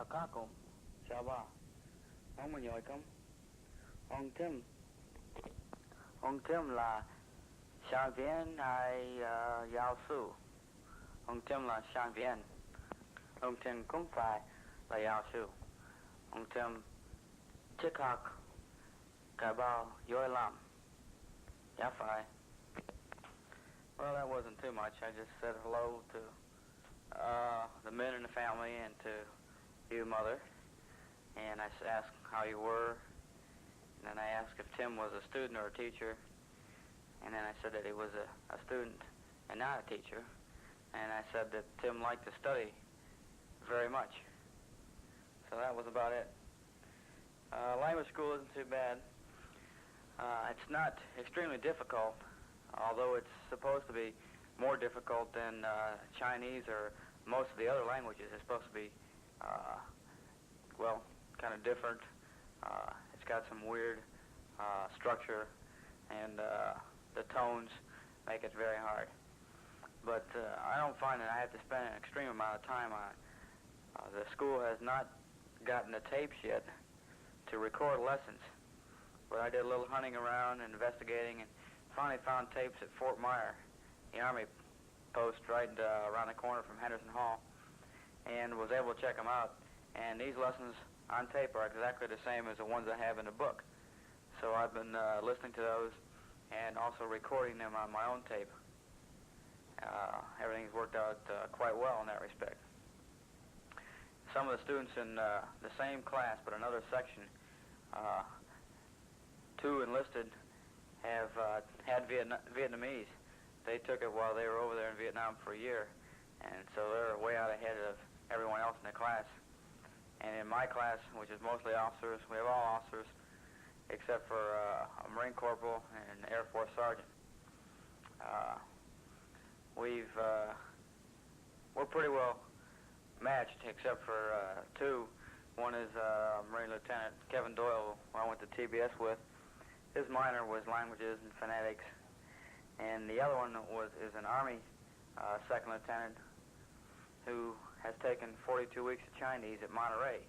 Akakum, Shaba, Omanyoikum, Ong Tim La, Shanvian, Yao Su, Ong Tim La Shanvian, Ong Tim Kung Fai, La Yao Su, Ong Tim Chikak, Kabao, Yoi Lam, Yafai. Well, that wasn't too much. I just said hello to the men in the family and to you, Mother. And I asked how you were. And then I asked if Tim was a student or a teacher. And then I said that he was a student and not a teacher. And I said that Tim liked to study very much. So that was about it. Language school isn't too bad. It's not extremely difficult, although it's supposed to be more difficult than Chinese or most of the other languages. It's supposed to be, well, kind of different. It's got some weird structure, and the tones make it very hard. But I don't find that I have to spend an extreme amount of time on it. The school has not gotten the tapes yet to record lessons, but I did a little hunting around and investigating, and finally found tapes at Fort Myer, the Army post right around the corner from Henderson Hall, and was able to check them out. And these lessons on tape are exactly the same as the ones I have in the book. So I've been listening to those and also recording them on my own tape. Everything's worked out quite well in that respect. Some of the students in the same class but another section, two enlisted, have had Vietnamese. They took it while they were over there in Vietnam for a year, and so they're way out ahead of everyone else in the class. And in my class, which is mostly officers, we have all officers except for a Marine Corporal and an Air Force Sergeant. We're pretty well matched except for two. One is Marine Lieutenant Kevin Doyle, who I went to TBS with. His minor was languages and phonetics, and the other one is an Army second lieutenant who has taken 42 weeks of Chinese at Monterey.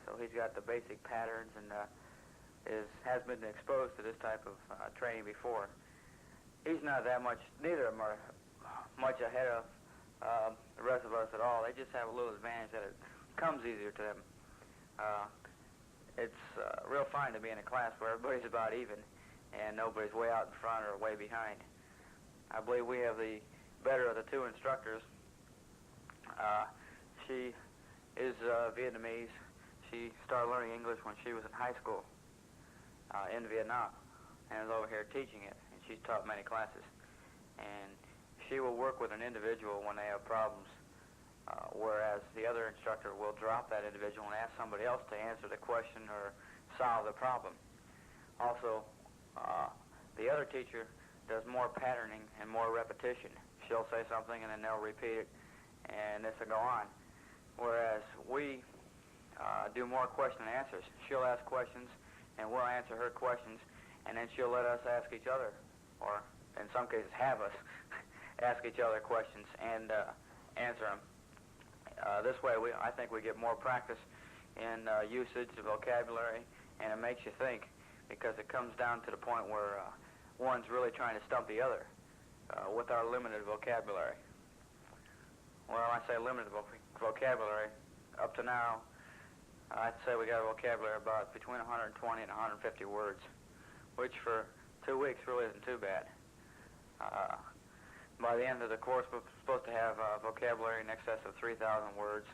So he's got the basic patterns and has been exposed to this type of training before. He's not that much, neither of them are much ahead of the rest of us at all. They just have a little advantage that it comes easier to them. It's real fine to be in a class where everybody's about even and nobody's way out in front or way behind. I believe we have the better of the two instructors. She is Vietnamese. She started learning English when she was in high school in Vietnam and is over here teaching it, and she's taught many classes. And she will work with an individual when they have problems, whereas the other instructor will drop that individual and ask somebody else to answer the question or solve the problem. Also, the other teacher does more patterning and more repetition. She'll say something and then they'll repeat it, and this will go on. Whereas we do more question and answers. She'll ask questions and we'll answer her questions, and then she'll let us ask each other, or in some cases have us ask each other questions and answer them. This way, I think we get more practice in usage of vocabulary, and it makes you think, because it comes down to the point where one's really trying to stump the other with our limited vocabulary. Well, I say limited vocabulary. Up to now, I'd say we got a vocabulary about between 120 and 150 words, which for 2 weeks really isn't too bad. By the end of the course, we're supposed to have vocabulary in excess of 3,000 words,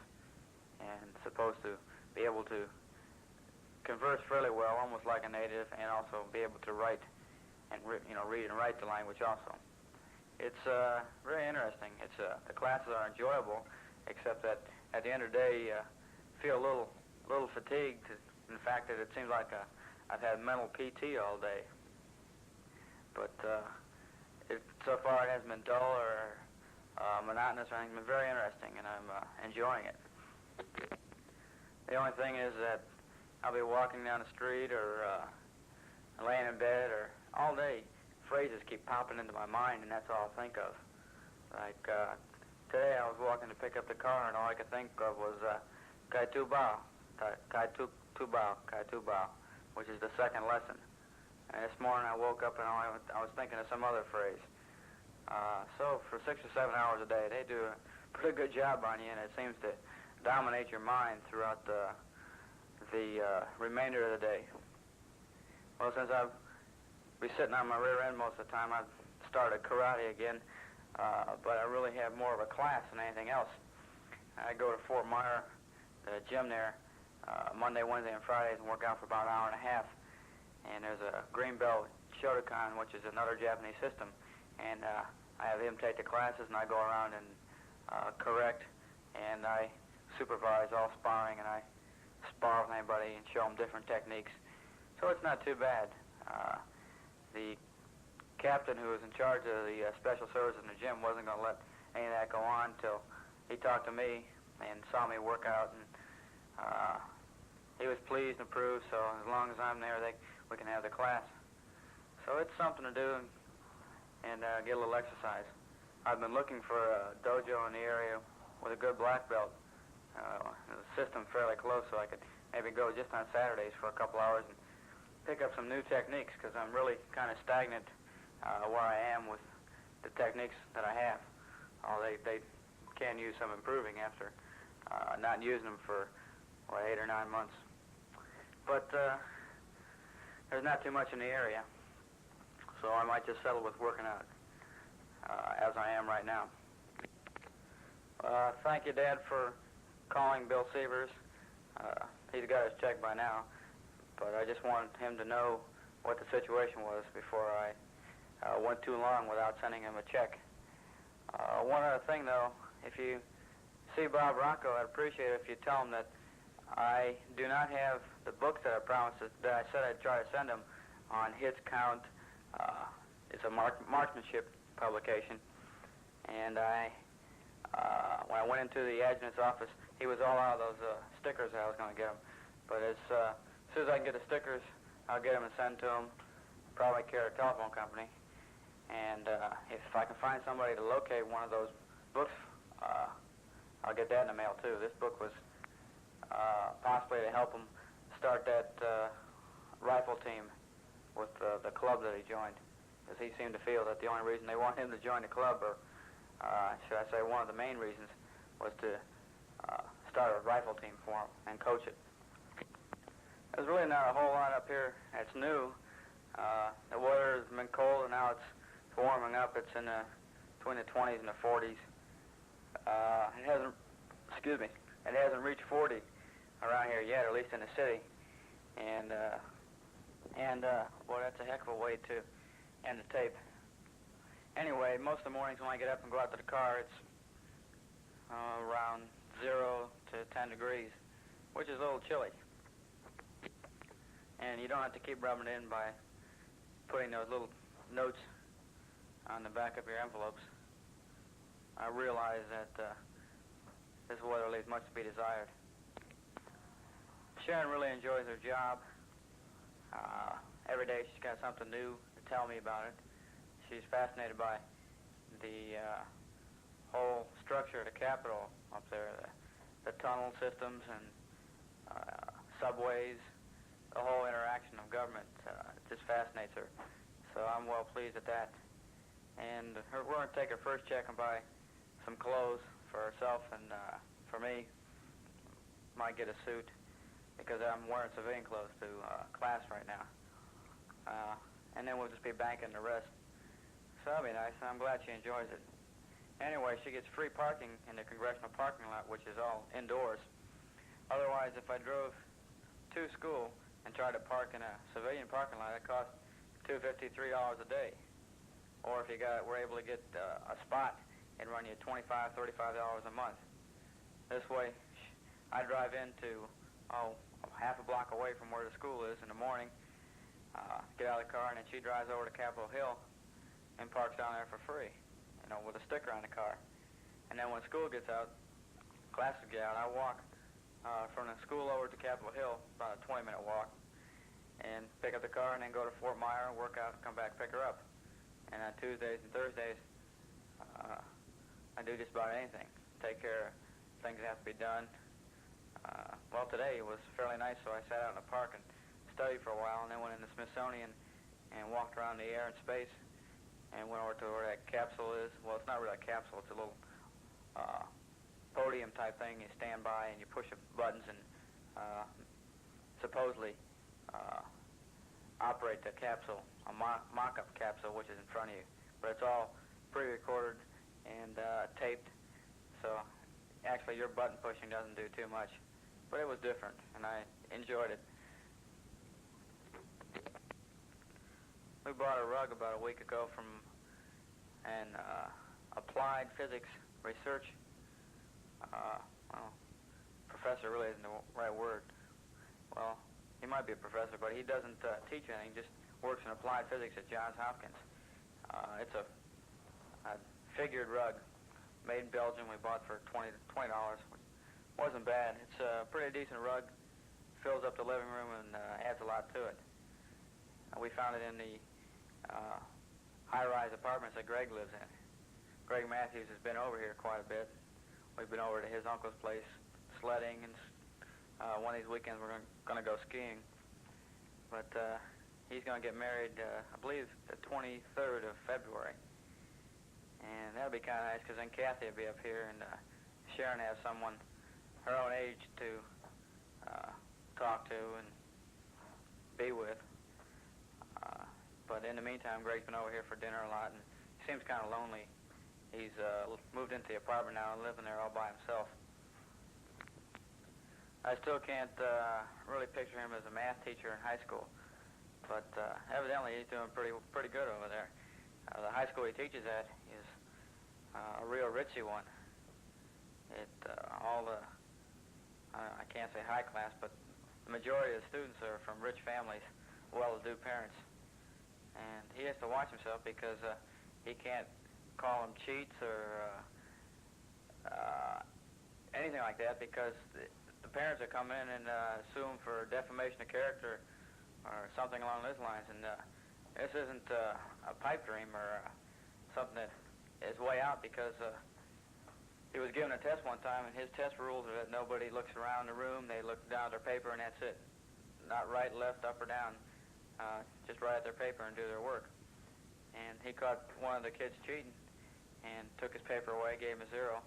and supposed to be able to converse fairly well, almost like a native, and also be able to write and read and write the language also. It's very interesting. The classes are enjoyable, except that at the end of the day, you feel a little fatigued. In fact, that it seems like I've had mental PT all day. But so far it hasn't been dull or monotonous or anything. It's been very interesting, and I'm enjoying it. The only thing is that I'll be walking down the street or laying in bed or all day. Phrases keep popping into my mind, and that's all I think of. Like today I was walking to pick up the car, and all I could think of was Kai Tu Bao, Kai Tu Bao, which is the second lesson. And this morning I woke up and I was thinking of some other phrase. So for 6 or 7 hours a day, they do a pretty good job on you, and it seems to dominate your mind throughout the remainder of the day. Well, since I'll be sitting on my rear end most of the time, I've started karate again, but I really have more of a class than anything else. I go to Fort Myer, the gym there, Monday, Wednesday, and Fridays, and work out for about an hour and a half. And there's a green belt Shotokan, which is another Japanese system, and I have him take the classes, and I go around and correct, and I supervise all sparring, and I spar with anybody and show them different techniques. So it's not too bad. The captain who was in charge of the special services in the gym wasn't going to let any of that go on until he talked to me and saw me work out, and he was pleased and approved, so as long as I'm there, we can have the class. So it's something to do and get a little exercise. I've been looking for a dojo in the area with a good black belt. The system fairly close, so I could maybe go just on Saturdays for a couple hours and pick up some new techniques, because I'm really kind of stagnant where I am with the techniques that I have. They can use some improving after not using them for 8 or 9 months. But there's not too much in the area, so I might just settle with working out as I am right now. Thank you, Dad, for calling Bill Severs. He's got his check by now, but I just wanted him to know what the situation was before I went too long without sending him a check. One other thing, though, if you see Bob Rocco, I'd appreciate it if you tell him that I do not have the books that I promised that I said I'd try to send him on Hits Count. It's a marksmanship publication, and when I went into the adjutant's office, he was all out of those stickers that I was going to get him. But as soon as I can get the stickers, I'll get them and send to him, probably carry a telephone company. And if I can find somebody to locate one of those books, I'll get that in the mail, too. This book was possibly to help him start that rifle team with the club that he joined, because he seemed to feel that the only reason they want him to join the club, or should I say one of the main reasons, was to start a rifle team for him and coach it. There's really not a whole lot up here that's new. The weather has been cold, and now it's warming up. It's in between the 20s and the 40s. It hasn't reached 40 around here yet, at least in the city. And boy, that's a heck of a way to end the tape. Anyway, most of the mornings when I get up and go out to the car, it's around 0 to 10 degrees, which is a little chilly. And you don't have to keep rubbing it in by putting those little notes on the back of your envelopes. I realize that this weather leaves much to be desired. Sharon really enjoys her job. Every day she's got something new to tell me about it. She's fascinated by the whole structure of the Capitol up there, the tunnel systems and subways, the whole interaction of government. It just fascinates her. So I'm well pleased at that. And we're going to take her first check and buy some clothes for herself and for me. Might get a suit because I'm wearing civilian clothes to class right now. And then we'll just be banking the rest. So that'll be nice. I'm glad she enjoys it. Anyway, she gets free parking in the congressional parking lot, which is all indoors. Otherwise, if I drove to school and tried to park in a civilian parking lot, it cost $2.53 a day. Or if you were able to get a spot, it'd run you $25, $35 a month. This way, I drive into half a block away from where the school is in the morning, get out of the car, and then she drives over to Capitol Hill and parks down there for free, with a sticker on the car. And then when school gets out, classes get out, I walk from the school over to Capitol Hill, about a 20-minute walk, and pick up the car and then go to Fort Myer, work out, come back, pick her up. And on Tuesdays and Thursdays, I do just about anything. Take care of things that have to be done, well, today was fairly nice, so I sat out in the park and studied for a while, and then went in the Smithsonian and walked around the air and space, and went over to where that capsule is. Well, it's not really a capsule. It's a little podium type thing. You stand by and you push the buttons and supposedly operate the capsule, a mock-up capsule, which is in front of you. But it's all pre-recorded and taped, so actually your button pushing doesn't do too much. But it was different, and I enjoyed it. We bought a rug about a week ago from an applied physics research. Well, professor really isn't the right word. Well, he might be a professor, but he doesn't teach anything, just works in applied physics at Johns Hopkins. It's a figured rug made in Belgium. We bought for $20, which wasn't bad. It's a pretty decent rug. Fills up the living room and adds a lot to it. We found it in the high-rise apartments that Greg lives in. Greg Matthews has been over here quite a bit. We've been over to his uncle's place sledding, and one of these weekends we're going to go skiing. But he's going to get married, I believe, the 23rd of February. And that'll be kind of nice, because then Kathy will be up here, and Sharon has someone her own age to talk to and be with. But in the meantime, Greg's been over here for dinner a lot, and he seems kind of lonely. He's moved into the apartment now and living there all by himself. I still can't really picture him as a math teacher in high school, but evidently he's doing pretty good over there. The high school he teaches at is a real ritzy one. I can't say high class, but the majority of the students are from rich families, well-to-do parents. And he has to watch himself because he can't call them cheats or anything like that, because the parents are coming in and sue him for defamation of character or something along those lines. And this isn't a pipe dream or something that is way out, because he was given a test one time, and his test rules are that nobody looks around the room. They look down at their paper, and that's it. Not right, left, up, or down. Just write their paper and do their work. And he caught one of the kids cheating and took his paper away, gave him a 0.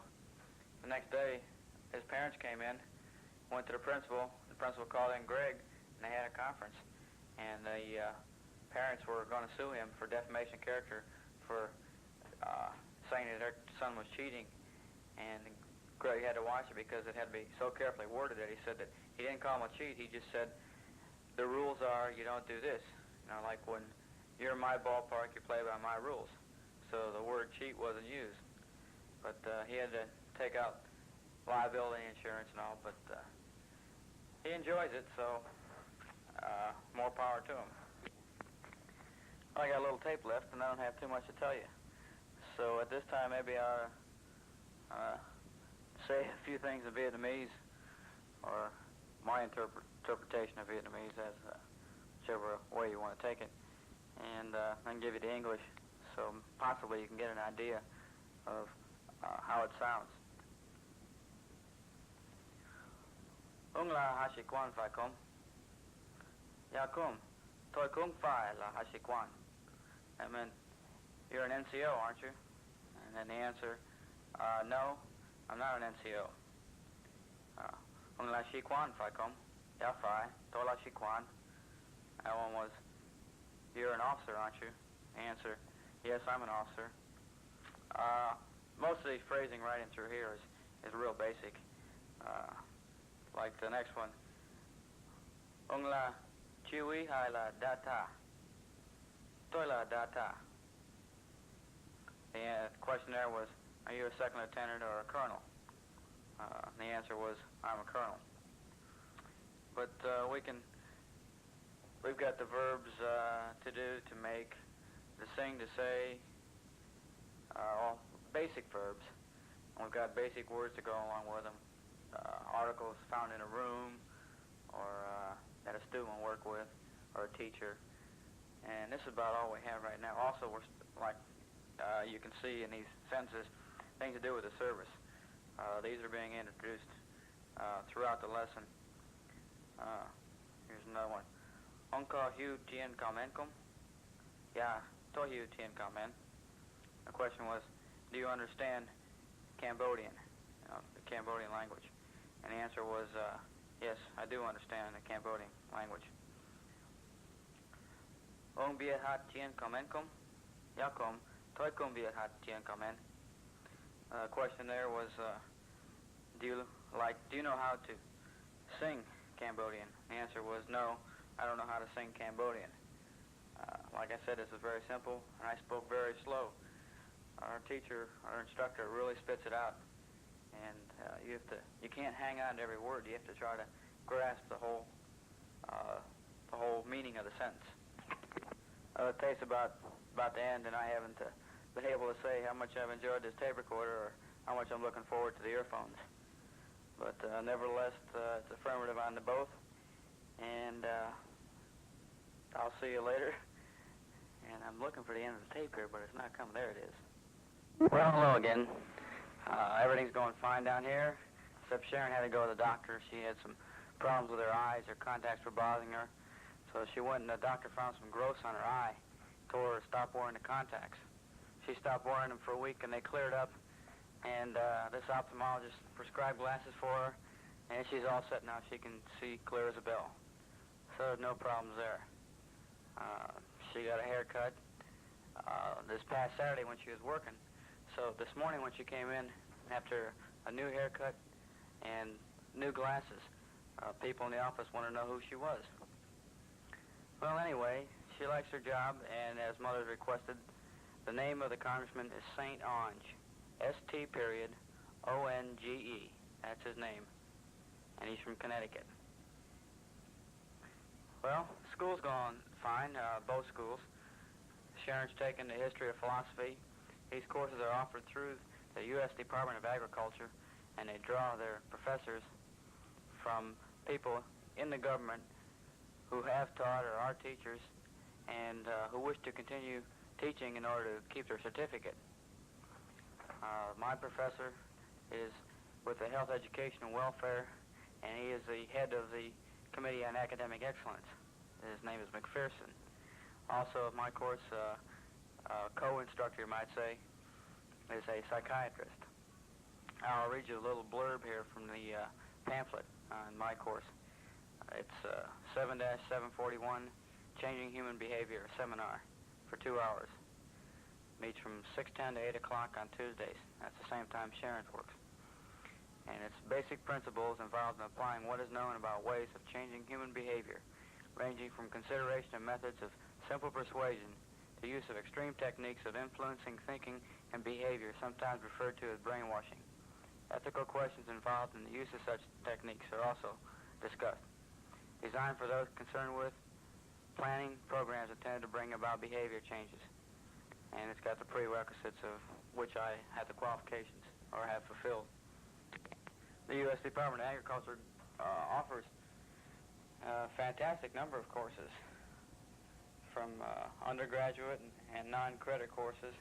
The next day, his parents came in, went to the principal. The principal called in Greg, and they had a conference. And the parents were going to sue him for defamation of character for saying that their son was cheating. And Greg had to watch it because it had to be so carefully worded that he said that he didn't call him a cheat. He just said, the rules are you don't do this. You know, like when you're in my ballpark, you play by my rules. So the word cheat wasn't used. But he had to take out liability insurance and all, but he enjoys it, so more power to him. I got a little tape left, and I don't have too much to tell you. So at this time, maybe I'll say a few things in Vietnamese, or my interpretation of Vietnamese, as whichever way you want to take it, and then give you the English, so possibly you can get an idea of how it sounds. Ung la hashikwan phai kum. Ya kum. Toi kum phai la hashikwan. I mean, you're an NCO, aren't you? And then the answer, no, I'm not an NCO. Ung la shikwan phai kum. Ya phai. Toi la shikwan. That one was, you're an officer, aren't you? The answer, yes, I'm an officer. Most of the phrasing right in through here is real basic. Like the next one. Ung la chiwi hai la data. Toi la data. The question there was, are you a second lieutenant or a colonel? The answer was, I'm a colonel. But we've got the verbs to do, to make, to sing, to say, all basic verbs. And we've got basic words to go along with them. Articles found in a room, or that a student will work with, or a teacher. And this is about all we have right now. Also, we're you can see in these sentences, things to do with the service. These are being introduced throughout the lesson Here's another one. Onka hu tien kamenkum? Yeah, to hu tien kamen. The question was, do you understand Cambodian, the Cambodian language? And the answer was, yes, I do understand the Cambodian language. Ong biet hat tien kamenkum? Yakum, toikum biet hat tien kamen. The question there was, do you know how to sing Cambodian? The answer was, no, I don't know how to sing Cambodian. Like I said, this is very simple, and I spoke very slow. Our instructor really spits it out, and you can't hang on to every word. You have to try to grasp the whole meaning of the sentence. It takes about the end, and I haven't been able to say how much I've enjoyed this tape recorder or how much I'm looking forward to the earphones. But nevertheless, it's affirmative on the both, and I'll see you later. And I'm looking for the end of the tape here, but it's not coming. There it is. Well, hello again. Everything's going fine down here, except Sharon had to go to the doctor. She had some problems with her eyes. Her contacts were bothering her. So she went and the doctor found some growths on her eye, told her to stop wearing the contacts. She stopped wearing them for a week, and they cleared up. And this ophthalmologist prescribed glasses for her, and she's all set now. She can see clear as a bell. So no problems there. She got a haircut this past Saturday when she was working. So this morning when she came in after a new haircut and new glasses, people in the office want to know who she was. Well, anyway, she likes her job, and as Mother's requested, the name of the congressman is St. Onge. S-T period O-N-G-E. That's his name. And he's from Connecticut. Well, school's going fine, both schools. Sharon's taken the history of philosophy. These courses are offered through the U.S. Department of Agriculture, and they draw their professors from people in the government who have taught or are teachers and who wish to continue teaching in order to keep their certificate. My professor is with the Health, Education, and Welfare, and he is the head of the Committee on Academic Excellence. His name is McPherson. Also, my course co-instructor, you might say, is a psychiatrist. I'll read you a little blurb here from the pamphlet on my course. It's 7-741, Changing Human Behavior Seminar for 2 hours. Meets from 6:10 to 8 o'clock on Tuesdays. That's the same time Sharon's works. And its basic principles involved in applying what is known about ways of changing human behavior, ranging from consideration of methods of simple persuasion to use of extreme techniques of influencing thinking and behavior, sometimes referred to as brainwashing. Ethical questions involved in the use of such techniques are also discussed. Designed for those concerned with planning programs intended to bring about behavior changes. And it's got the prerequisites of which I have the qualifications or have fulfilled. The U.S. Department of Agriculture offers a fantastic number of courses, from undergraduate and non-credit courses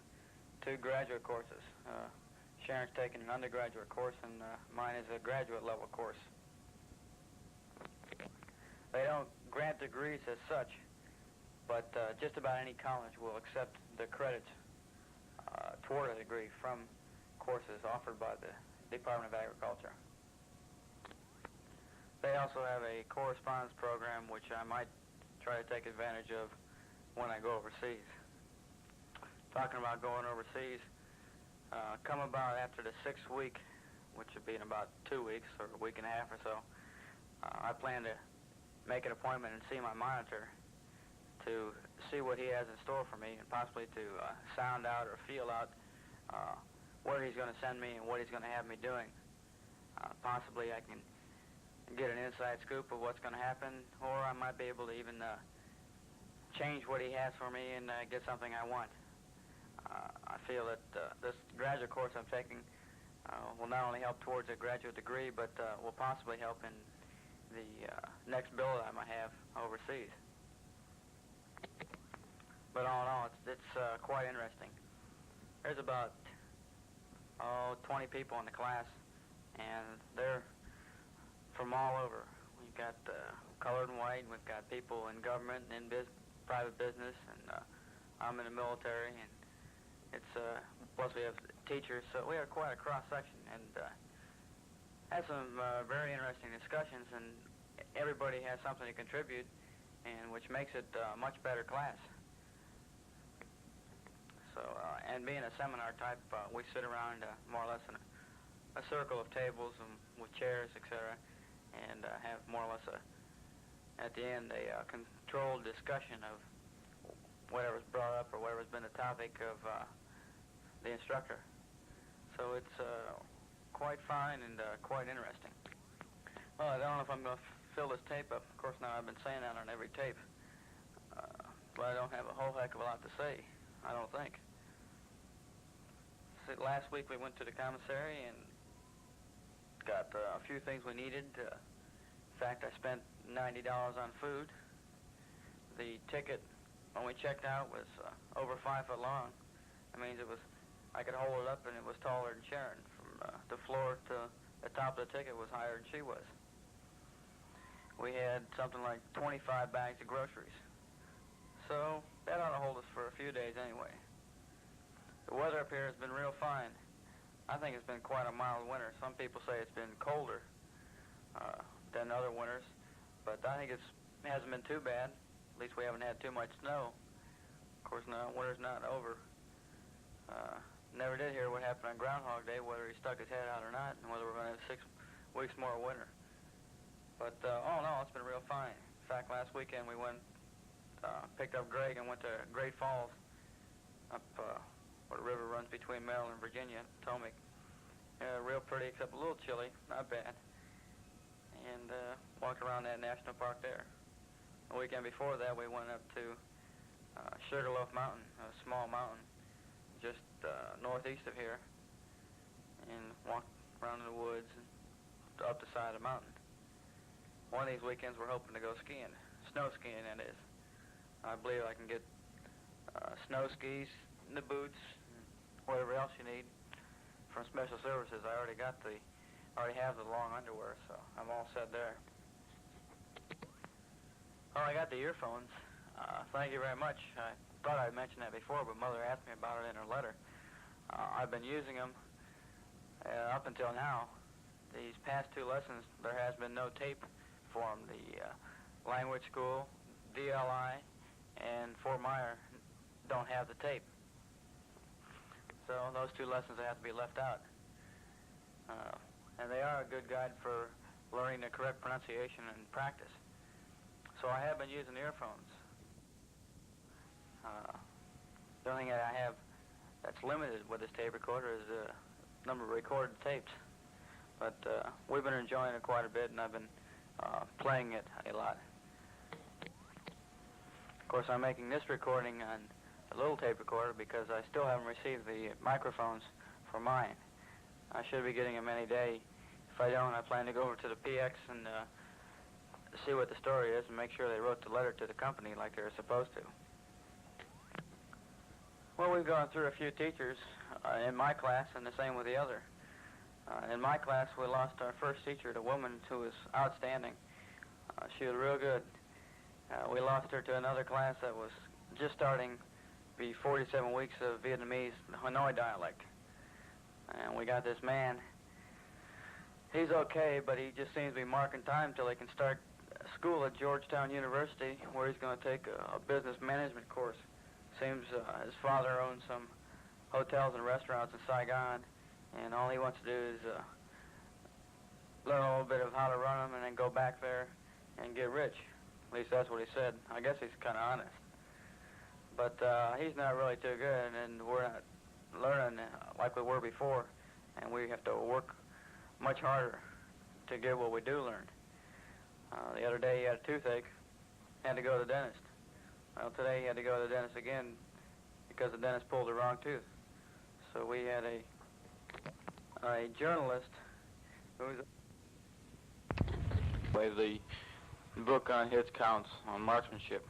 to graduate courses. Sharon's taken an undergraduate course, and mine is a graduate level course. They don't grant degrees as such, but just about any college will accept the credits toward a degree from courses offered by the Department of Agriculture. They also have a correspondence program which I might try to take advantage of when I go overseas. Talking about going overseas, come about after the 6th week, which would be in about 2 weeks or a week and a half or so, I plan to make an appointment and see my monitor to see what he has in store for me, and possibly to sound out or feel out where he's going to send me and what he's going to have me doing. Possibly I can get an inside scoop of what's going to happen, or I might be able to even change what he has for me and get something I want. I feel that this graduate course I'm taking will not only help towards a graduate degree, but will possibly help in the next bill that I might have overseas. But all in all, it's quite interesting. There's about 20 people in the class, and they're from all over. You got colored and white, and we've got people in government and in private business, and I'm in the military, and it's plus we have teachers, so we have quite a cross section, and had some very interesting discussions, and everybody has something to contribute, and which makes it a much better class. So, and being a seminar type, we sit around more or less in a circle of tables and with chairs, etc., and have more or less at the end a controlled discussion of whatever's brought up or whatever's been the topic of the instructor. So it's quite fine and quite interesting. Well, I don't know if I'm going to fill this tape up. Of course, now I've been saying that on every tape, but I don't have a whole heck of a lot to say, I don't think. So last week we went to the commissary and got a few things we needed. In fact, I spent $90 on food. The ticket when we checked out was over 5 foot long. That means I could hold it up and it was taller than Sharon. From the floor to the top of the ticket was higher than she was. We had something like 25 bags of groceries. So that ought to hold us for a few days anyway. The weather up here has been real fine. I think it's been quite a mild winter. Some people say it's been colder than other winters, but I think it hasn't been too bad. At least we haven't had too much snow. Of course, no, winter's not over. Never did hear what happened on Groundhog Day, whether he stuck his head out or not, and whether we're going to have 6 weeks more of winter. But all in all, it's been real fine. In fact, last weekend we went, picked up Greg and went to Great Falls, up where the river runs between Maryland and Virginia, Potomac. Real pretty, except a little chilly, not bad. And walked around that national park there. The weekend before that, we went up to Sugarloaf Mountain, a small mountain just northeast of here, and walked around in the woods and up the side of the mountain. One of these weekends we're hoping to go skiing, snow skiing that is. I believe I can get snow skis, the boots, and whatever else you need from Special Services. I already have the long underwear, so I'm all set there. Well, I got the earphones. Thank you very much. I thought I'd mentioned that before, but Mother asked me about it in her letter. I've been using them up until now. These past 2 lessons, there has been no tape for them. The Language School, DLI, and Fort Myer don't have the tape. So those 2 lessons have to be left out. And they are a good guide for learning the correct pronunciation and practice. So I have been using earphones. The only thing that I have that's limited with this tape recorder is the number of recorded tapes. But we've been enjoying it quite a bit, and I've been playing it a lot. Of course, I'm making this recording on a little tape recorder because I still haven't received the microphones for mine. I should be getting them any day. If I don't, I plan to go over to the PX and see what the story is and make sure they wrote the letter to the company like they were supposed to. Well, we've gone through a few teachers in my class, and the same with the other. In my class, we lost our first teacher, a woman who was outstanding. She was real good. We lost her to another class that was just starting the 47 weeks of Vietnamese Hanoi dialect. And we got this man. He's okay, but he just seems to be marking time till he can start school at Georgetown University, where he's going to take a business management course. Seems his father owns some hotels and restaurants in Saigon, and all he wants to do is learn a little bit of how to run them and then go back there and get rich. At least that's what he said. I guess he's kind of honest. But he's not really too good, and we're not learning like we were before, and we have to work much harder to get what we do learn. The other day he had a toothache, had to go to the dentist. Well, today he had to go to the dentist again because the dentist pulled the wrong tooth. So we had a journalist who was the book on his counts on marksmanship.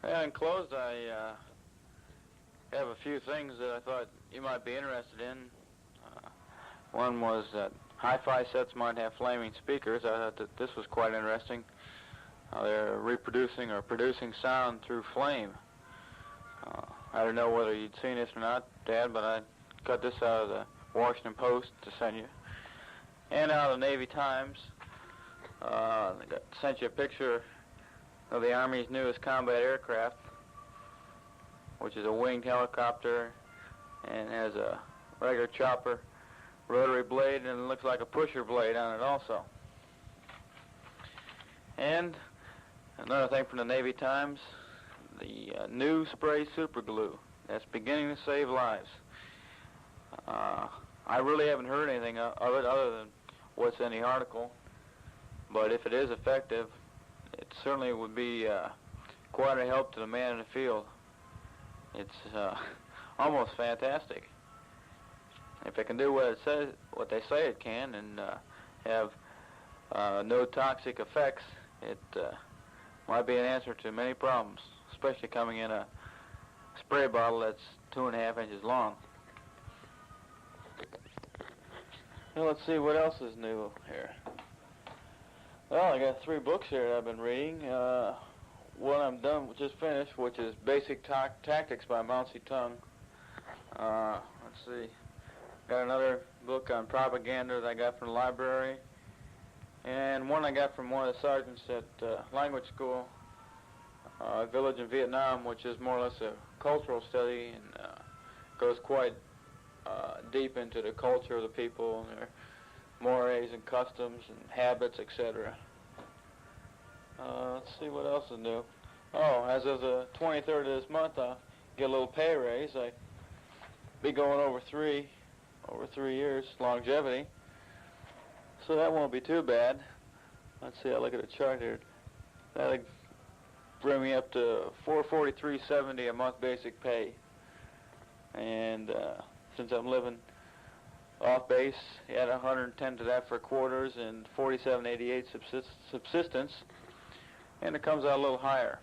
And in closed, I have a few things that I thought you might be interested in. One was that hi-fi sets might have flaming speakers. I thought that this was quite interesting. They're reproducing or producing sound through flame. I don't know whether you'd seen this or not, Dad, but I cut this out of the Washington Post to send you. And out of the Navy Times, sent you a picture of the Army's newest combat aircraft, which is a winged helicopter and has a regular chopper rotary blade, and it looks like a pusher blade on it also. And another thing from the Navy Times, the new spray super glue that's beginning to save lives. I really haven't heard anything of it other than what's in the article, but if it is effective, it certainly would be quite a help to the man in the field. It's almost fantastic. If it can do what they say it can, and have no toxic effects, it might be an answer to many problems, especially coming in a spray bottle that's 2.5 inches long. Well, let's see what else is new here. Well, I got 3 books here that I've been reading. One I'm done, just finished, which is Basic Tactics by Mao Zedong. Let's see. Got another book on propaganda that I got from the library, and one I got from one of the sergeants at language school, Village in Vietnam, which is more or less a cultural study and goes quite deep into the culture of the people and their mores and customs and habits, etc. Let's see what else is new. Oh, as of the 23rd of this month, I'll get a little pay raise. I'll be going over 3 years longevity, so that won't be too bad. Let's see, I'll look at the chart here. That'll bring me up to $443.70 a month basic pay, and since I'm living off base, add 110 to that for quarters and $47.88 subsistence, and it comes out a little higher,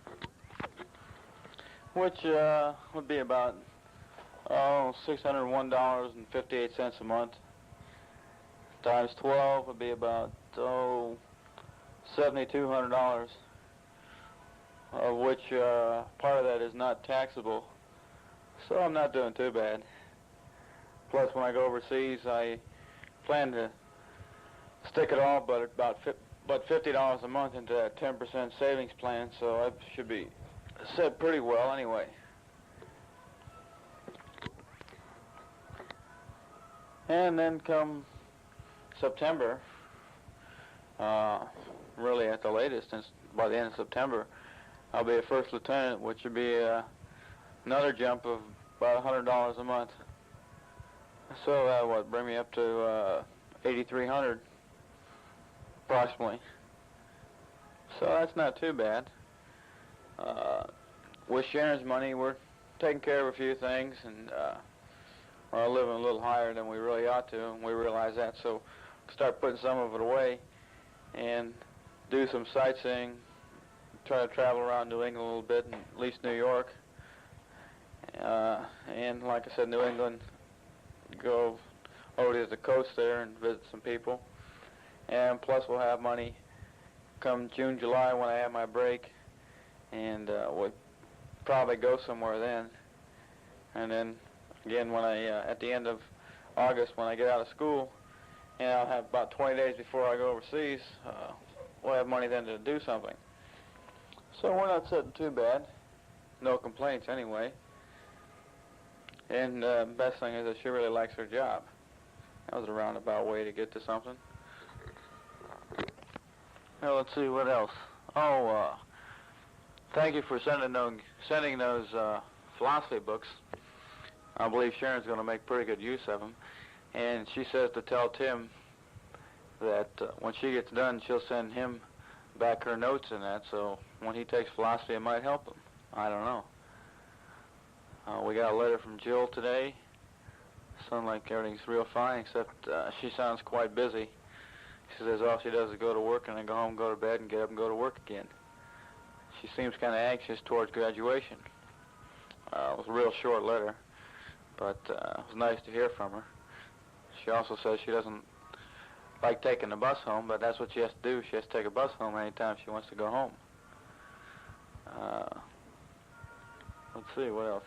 which would be about $601.58 a month. Times 12 would be about $7,200, of which part of that is not taxable. So I'm not doing too bad. Plus, when I go overseas, I plan to stick it all, but about $50 a month into that 10% savings plan. So I should be set pretty well anyway. And then come September, really at the latest, by the end of September, I'll be a first lieutenant, which would be another jump of about $100 a month. So that would bring me up to $8,300 approximately. So that's not too bad. With Sharon's money, we're taking care of a few things, and we're living a little higher than we really ought to, and we realize that. So start putting some of it away and do some sightseeing, try to travel around New England a little bit, and at least New York. And like I said, New England, go over to the coast there and visit some people. And plus we'll have money come June, July when I have my break, and we'll probably go somewhere then. And then again when I, at the end of August when I get out of school, and I'll have about 20 days before I go overseas, we'll have money then to do something. So we're not sitting too bad. No complaints anyway. And the best thing is that she really likes her job. That was a roundabout way to get to something. Now let's see what else. Oh, thank you for sending those philosophy books. I believe Sharon's going to make pretty good use of them. And she says to tell Tim that when she gets done, she'll send him back her notes and that, so when he takes philosophy, it might help him. I don't know. We got a letter from Jill today. Sounds like everything's real fine, except she sounds quite busy. She says all she does is go to work and then go home, go to bed, and get up and go to work again. She seems kind of anxious towards graduation. It was a real short letter, but it was nice to hear from her. She also says she doesn't like taking the bus home, but that's what she has to do. She has to take a bus home anytime she wants to go home. Let's see, what else?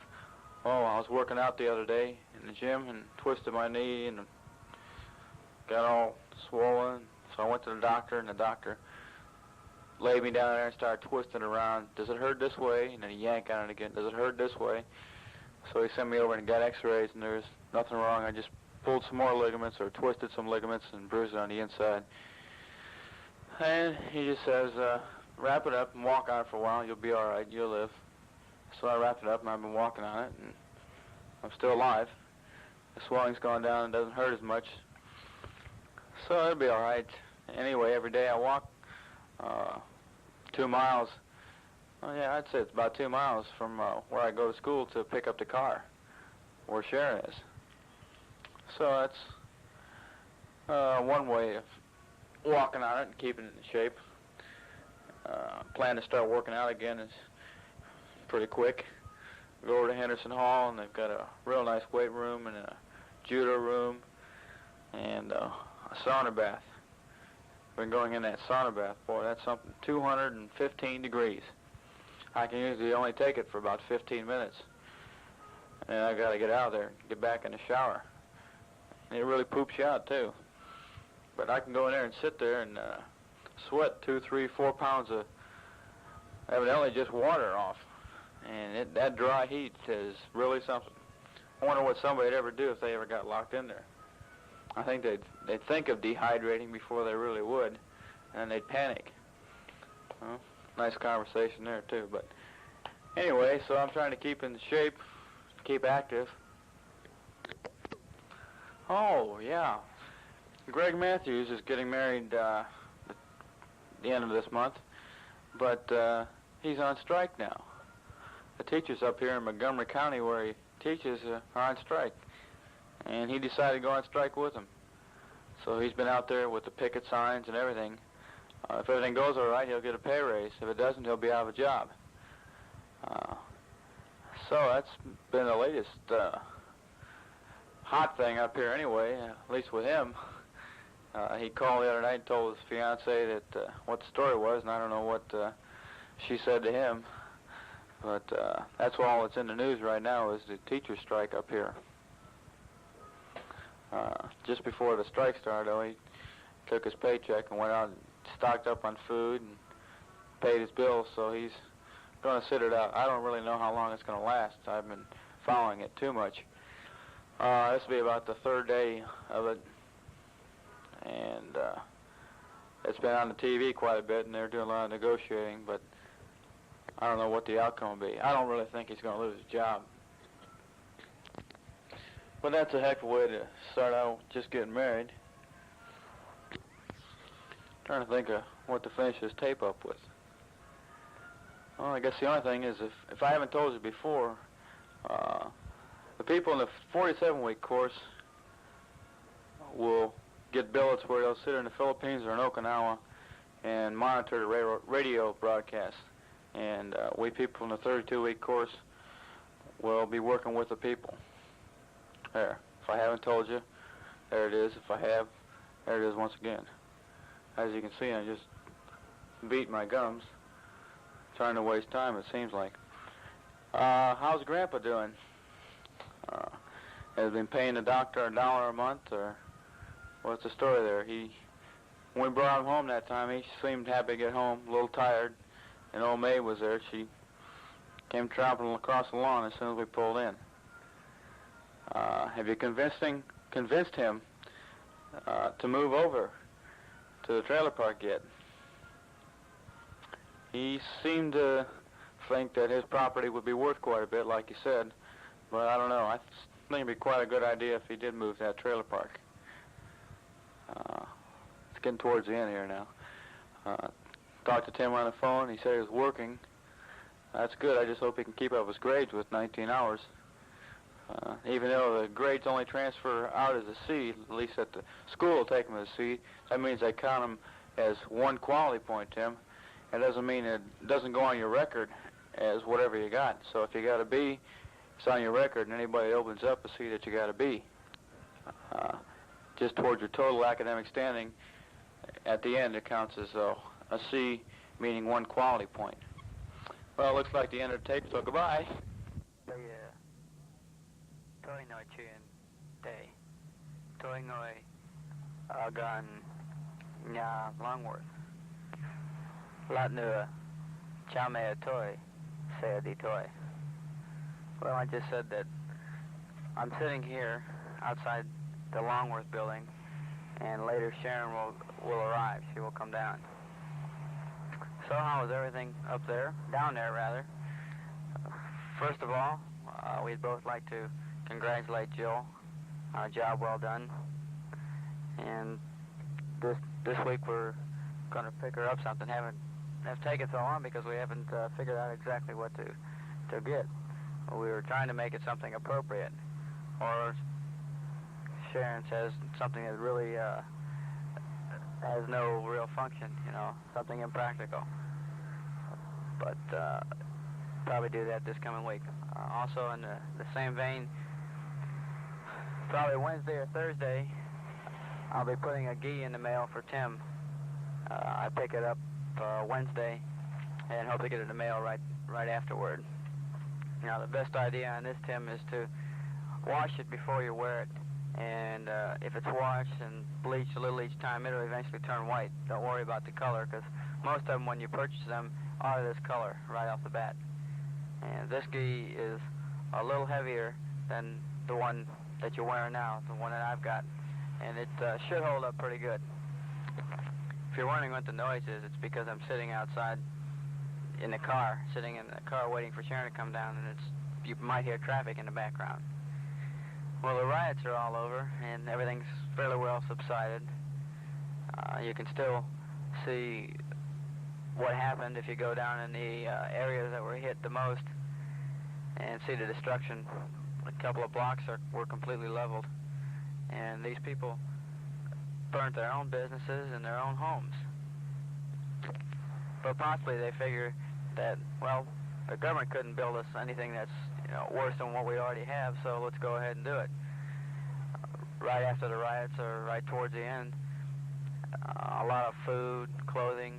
Oh, I was working out the other day in the gym and twisted my knee and got all swollen. So I went to the doctor, and the doctor laid me down there and started twisting around. Does it hurt this way? And then he yanked on it again. Does it hurt this way? So he sent me over and got x-rays, and there's nothing wrong. I just pulled some more ligaments or twisted some ligaments and bruised it on the inside. And he just says, wrap it up and walk on it for a while. You'll be all right. You'll live. So I wrapped it up, and I've been walking on it, and I'm still alive. The swelling's gone down and doesn't hurt as much. So it'll be all right. Anyway, every day I walk 2 miles. Oh, yeah, I'd say it's about 2 miles from where I go to school to pick up the car where Sharon is. So that's one way of walking on it and keeping it in shape. Plan to start working out again is pretty quick. Go over to Henderson Hall, and they've got a real nice weight room and a judo room and a sauna bath. Been going in that sauna bath, boy, that's something. 215 degrees. I can usually only take it for about 15 minutes. And I got to get out of there and get back in the shower. And it really poops you out, too. But I can go in there and sit there and sweat 2, 3, 4 pounds of evidently just water off. And that dry heat is really something. I wonder what somebody'd ever do if they ever got locked in there. I think they'd think of dehydrating before they really would, and they'd panic. Well, nice conversation there, too. But anyway, so I'm trying to keep in shape, keep active. Oh, yeah. Greg Matthews is getting married at the end of this month, but he's on strike now. The teachers up here in Montgomery County where he teaches are on strike, and he decided to go on strike with them. So he's been out there with the picket signs and everything. If everything goes all right, he'll get a pay raise. If it doesn't, he'll be out of a job. So that's been the latest hot thing up here anyway, at least with him. He called the other night and told his fiancée that what the story was, and I don't know what she said to him. But that's all that's in the news right now is the teacher strike up here. Just before the strike started, though, he took his paycheck and went out and stocked up on food and paid his bills, so he's going to sit it out. I don't really know how long it's going to last. I've been following it too much. This will be about the third day of it, and it's been on the TV quite a bit, and they're doing a lot of negotiating, but I don't know what the outcome will be. I don't really think he's going to lose his job. But that's a heck of a way to start out just getting married. Trying to think of what to finish this tape up with. Well, I guess the only thing is if I haven't told you before, the people in the 47-week course will get billets where they'll sit in the Philippines or in Okinawa and monitor the radio broadcast. And we people in the 32-week course will be working with the people. There. If I haven't told you, there it is. If I have, there it is once again. As you can see, I just beat my gums, trying to waste time, it seems like. How's Grandpa doing? Has been paying the doctor $1 a month, or what's the story there? When we brought him home that time, he seemed happy to get home, a little tired. And old May was there. She came trampling across the lawn as soon as we pulled in. Have you convinced him to move over to the trailer park yet? He seemed to think that his property would be worth quite a bit, like he said, but I don't know. I think it'd be quite a good idea if he did move to that trailer park. It's getting towards the end here now. Talked to Tim on the phone. He said he was working. That's good. I just hope he can keep up his grades with 19 hours. Even though the grades only transfer out as a C, at least at the school will take him as a C, that means they count him as one quality point, Tim. It doesn't mean it doesn't go on your record as whatever you got. So if you got a B, it's on your record, and anybody opens up will see that you got a B. just towards your total academic standing, at the end it counts as a C, meaning 1 quality point. Well, it looks like the end of the tape, so goodbye. Tôi nói chuyện đây. Tôi ngồi ở gần nhà Longworth. Lát nữa, cha mẹ tôi sẽ đi thôi. Well, I just said that I'm sitting here outside the Longworth building, and later Sharon will arrive. She will come down. So how is everything up there? Down there, rather. First of all, we'd both like to congratulate Jill on a job well done. And this week we're going to pick her up something. Have taken so long because we haven't figured out exactly what to get. We were trying to make it something appropriate, or Sharon says something that really has no real function, you know, something impractical. But probably do that this coming week. Also in the same vein, probably Wednesday or Thursday, I'll be putting a gi in the mail for Tim. I pick it up Wednesday and hope to get it in the mail right afterward. Now, the best idea on this, Tim, is to wash it before you wear it. And if it's washed and bleached a little each time, it'll eventually turn white. Don't worry about the color, because most of them, when you purchase them, are this color right off the bat. And this gi is a little heavier than the one that you're wearing now, the one that I've got. And it should hold up pretty good. If you're wondering what the noise is, it's because I'm sitting outside in the car, waiting for Sharon to come down, and you might hear traffic in the background. Well, the riots are all over, and everything's fairly well subsided. You can still see what happened if you go down in the areas that were hit the most and see the destruction. A couple of blocks were completely leveled, and these people burnt their own businesses and their own homes. But possibly they figure that, well, the government couldn't build us anything that's worse than what we already have, so let's go ahead and do it. Right after the riots, or right towards the end, a lot of food, clothing,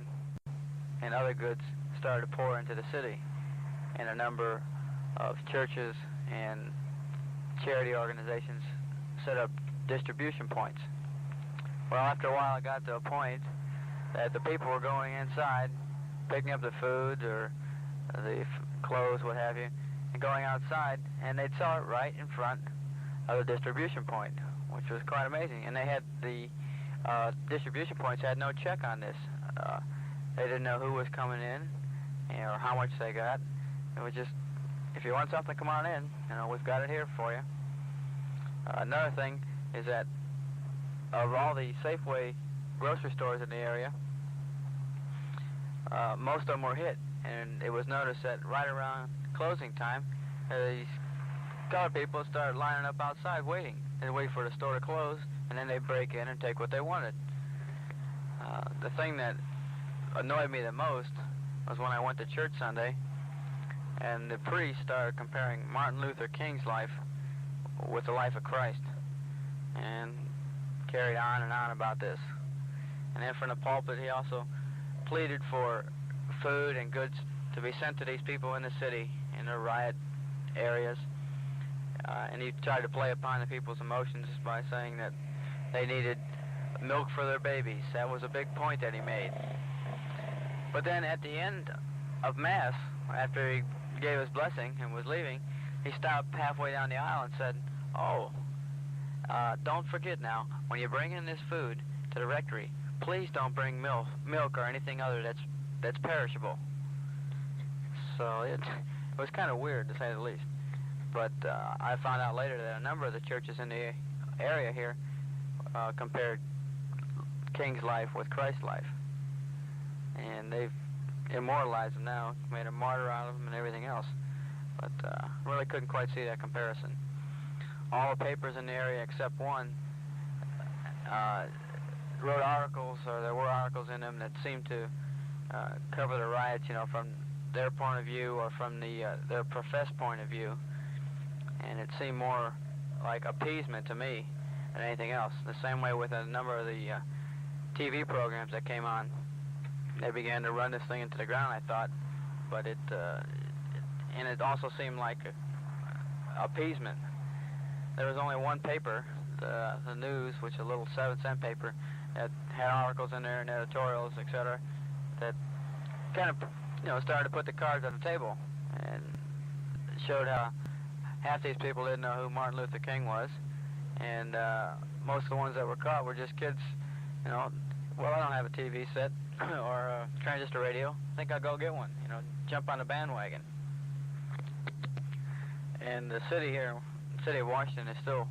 and other goods started to pour into the city, and a number of churches and charity organizations set up distribution points. Well, after a while, it got to a point that the people were going inside, picking up the food or the clothes, what have you, and going outside, and they'd sell it right in front of the distribution point, which was quite amazing. And they had the distribution points had no check on this. They didn't know who was coming in or how much they got. It was just, if you want something, come on in. We've got it here for you. Another thing is that of all the Safeway grocery stores in the area, most of them were hit, and it was noticed that right around closing time, these colored people started lining up outside waiting. They'd wait for the store to close, and then they'd break in and take what they wanted. The thing that annoyed me the most was when I went to church Sunday, and the priest started comparing Martin Luther King's life with the life of Christ, and carried on and on about this. And then from the pulpit, he also pleaded for food and goods to be sent to these people in the city, in the riot areas. And he tried to play upon the people's emotions by saying that they needed milk for their babies. That was a big point that he made. But then at the end of Mass, after he gave his blessing and was leaving, he stopped halfway down the aisle and said, don't forget now, when you bring in this food to the rectory, please don't bring milk or anything other that's perishable. So it was kind of weird, to say the least. But I found out later that a number of the churches in the area here compared King's life with Christ's life. And they've immortalized him now, made a martyr out of him and everything else. But really couldn't quite see that comparison. All the papers in the area except one wrote articles, or there were articles in them that seemed to cover the riots, from their point of view or from their professed point of view. And it seemed more like appeasement to me than anything else. The same way with a number of the TV programs that came on. They began to run this thing into the ground, I thought, but it also seemed like appeasement. There was only one paper, the News, which is a little 7-cent paper, that had articles in there and editorials, etc., that kind of, started to put the cards on the table and showed how half these people didn't know who Martin Luther King was, and most of the ones that were caught were just kids, well, I don't have a TV set or a transistor radio. I think I'll go get one, jump on the bandwagon. And the city of Washington is still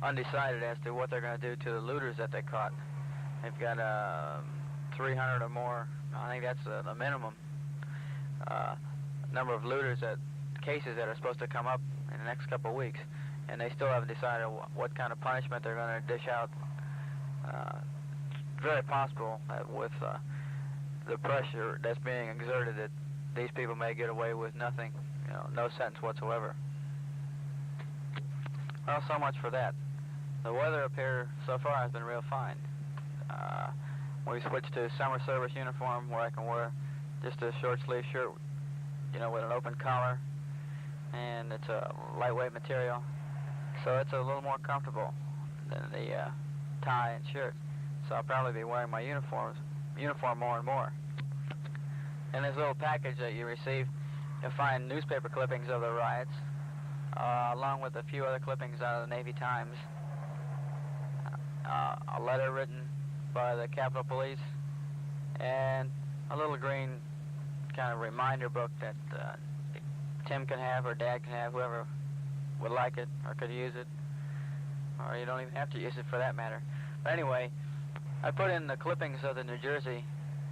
undecided as to what they're going to do to the looters that they caught. They've got 300 or more, I think that's the minimum, number of cases that are supposed to come up in the next couple of weeks, and they still haven't decided what kind of punishment they're going to dish out. It's very possible that with the pressure that's being exerted that these people may get away with nothing, no sentence whatsoever. Well, so much for that. The weather up here so far has been real fine. We switched to summer service uniform where I can wear just a short sleeve shirt, with an open collar, and it's a lightweight material, so it's a little more comfortable than the tie and shirt. So I'll probably be wearing my uniform more and more. In this little package that you receive, you'll find newspaper clippings of the riots, along with a few other clippings out of the Navy Times, a letter written by the Capitol Police, and a little green kind of reminder book that Tim can have, or Dad can have, whoever would like it or could use it, or you don't even have to use it for that matter. But anyway, I put in the clippings of the New Jersey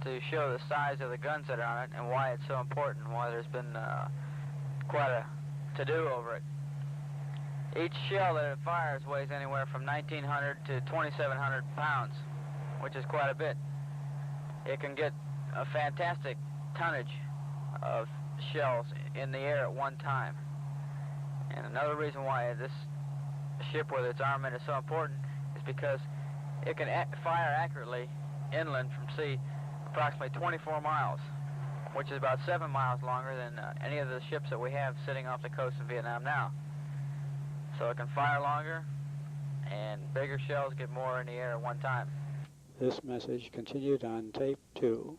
to show the size of the guns that are on it and why it's so important, why there's been quite a to-do over it. Each shell that it fires weighs anywhere from 1,900 to 2,700 pounds, which is quite a bit. It can get a fantastic tonnage of shells in the air at one time. And another reason why this ship with its armament is so important is because it can fire accurately inland from sea approximately 24 miles, which is about 7 miles longer than any of the ships that we have sitting off the coast of Vietnam now. So it can fire longer, and bigger shells get more in the air at one time. This message continued on tape 2.